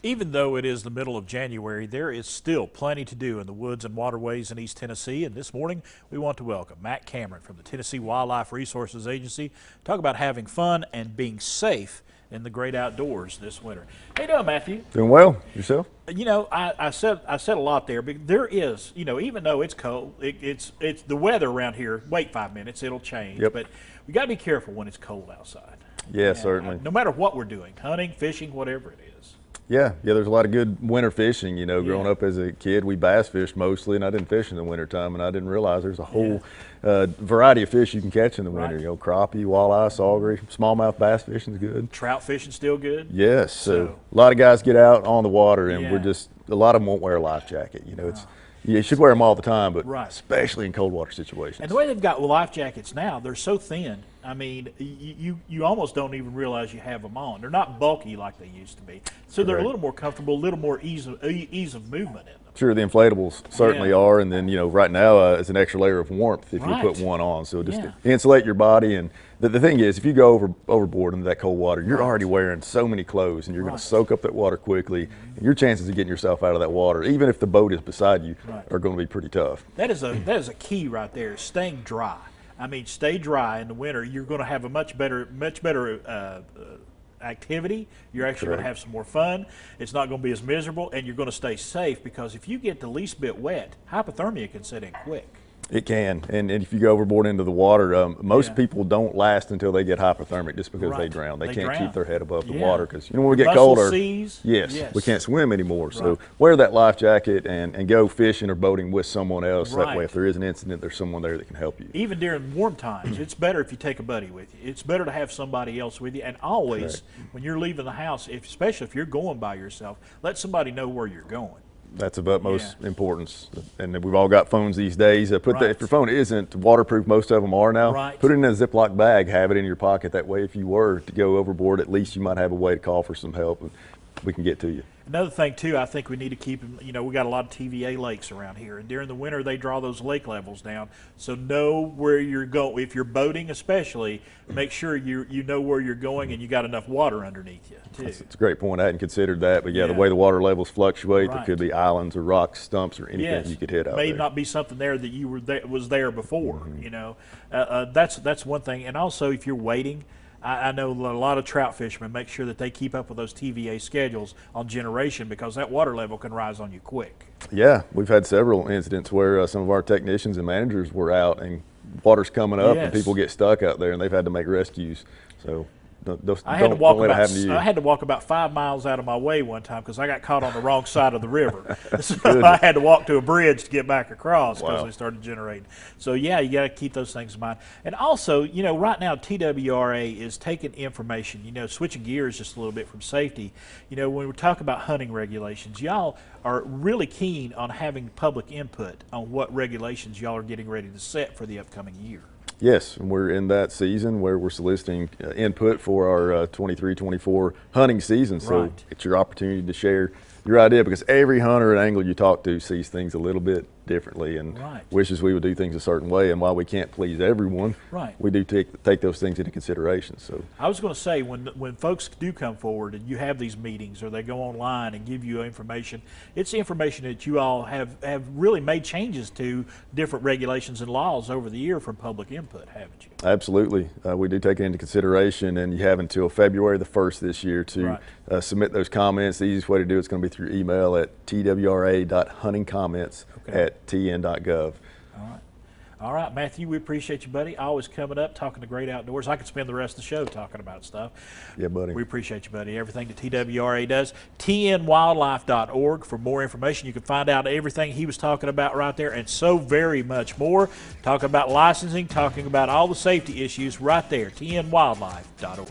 Even though it is the middle of January, there is still plenty to do in the woods and waterways in East Tennessee. And this morning, we want to welcome Matt Cameron from the Tennessee Wildlife Resources Agency. Talk about having fun and being safe in the great outdoors this winter. How you doing, Matthew? Doing well. Yourself? You know, I said a lot there, but there is, you know, even though it's cold, it's the weather around here. Wait 5 minutes, it'll change. Yep. But we got to be careful when it's cold outside. Yeah, And, certainly. no matter what we're doing, hunting, fishing, whatever it is. Yeah, there's a lot of good winter fishing. You know, growing Yeah. up as a kid, we bass fished mostly, and I didn't fish in the wintertime, and I didn't realize there's a whole variety of fish you can catch in the winter. Right. You know, crappie, walleye, sauger, smallmouth bass fishing's good. Trout fishing still good? Yes, so So- a lot of guys get out on the water, and Yeah. a lot of them won't wear a life jacket. You know, you should wear them all the time, but Right. especially in cold water situations. And the way they've got life jackets now, they're so thin. I mean, you almost don't even realize you have them on. They're not bulky like they used to be. So they're a Correct. little more comfortable, a little more ease of movement in them. Sure, the inflatables certainly Yeah. are, and then right now it's an extra layer of warmth if you put Right. one on, so just Yeah. to insulate your body. And the thing is, if you go overboard into that cold water, you're already wearing so many clothes, and you're going Right. to soak up that water quickly. And your chances of getting yourself out of that water, even if the boat is beside you, Right. are going to be pretty tough. That is a key right there, staying dry. I mean, stay dry in the winter. You're going to have a much better activity. You're actually going to have some more fun. It's not going to be as miserable, and you're going to stay safe, because if you get the least bit wet, hypothermia can set in quick. It can, and if you go overboard into the water, most Yeah. people don't last until they get hypothermic just because they Right. drown. They They can't drown. keep their head above the Yeah. water because when we get Muscle colder, seize. yes, Yes. we can't swim anymore. So Right. wear that life jacket and go fishing or boating with someone else. That way, Right. if there is an incident, there's someone there that can help you. Even during warm times, it's better if you take a buddy with you. It's better to have somebody else with you. And always, Correct. when you're leaving the house, especially if you're going by yourself, let somebody know where you're going. That's of utmost importance. And we've all got phones these days. Right. If your phone isn't waterproof, most of them are now, Right. put it in a Ziploc bag, have it in your pocket. That way, if you were to go overboard, at least you might have a way to call for some help, and we can get to you. Another thing, too, I think we need to keep, you know, we got a lot of TVA lakes around here, and during the winter they draw those lake levels down. So know where you're going. If you're boating especially, make sure you know where you're going and you got enough water underneath you, too. It's a great point. I hadn't considered that, but yeah, the Yeah. way the water levels fluctuate, there Right. could be islands or rocks, stumps, or anything Yes. you could hit out May there. not be something there that you were was there before. You know, that's one thing. And also, if you're waiting, I know a lot of trout fishermen make sure that they keep up with those TVA schedules on generation, because that water level can rise on you quick. Yeah, we've had several incidents where some of our technicians and managers were out and water's coming up and Yes. people get stuck out there and they've had to make rescues. So don't I had to walk let it about happen to you. I had to walk about 5 miles out of my way one time because I got caught on the wrong side of the river. So I had to walk to a bridge to get back across because Wow. they started generating. So yeah, you got to keep those things in mind. And also, you know, right now TWRA is taking information. You know, switching gears just a little bit from safety. You know, when we talk about hunting regulations, y'all are really keen on having public input on what regulations y'all are getting ready to set for the upcoming year. Yes, and we're in that season where we're soliciting input for our 23-24 hunting season. So Right. it's your opportunity to share your idea, because every hunter and angler you talk to sees things a little bit differently and Right. wishes we would do things a certain way. And while we can't please everyone, Right. we do take those things into consideration. So I was going to say, when folks do come forward and you have these meetings or they go online and give you information, it's the information that you all have really made changes to different regulations and laws over the year from public input, haven't you? absolutely, we do take it into consideration, and you have until February the 1st this year to Right. submit those comments. The easiest way to do it's going to be through email at twra.huntingcomments@tn.gov. All right, Matthew, we appreciate you, buddy. Always coming up, talking the great outdoors. I could spend the rest of the show talking about stuff. Yeah, buddy. We appreciate you, buddy. Everything that TWRA does. tnwildlife.org for more information. You can find out everything he was talking about right there and so very much more. Talking about licensing, talking about all the safety issues right there. tnwildlife.org.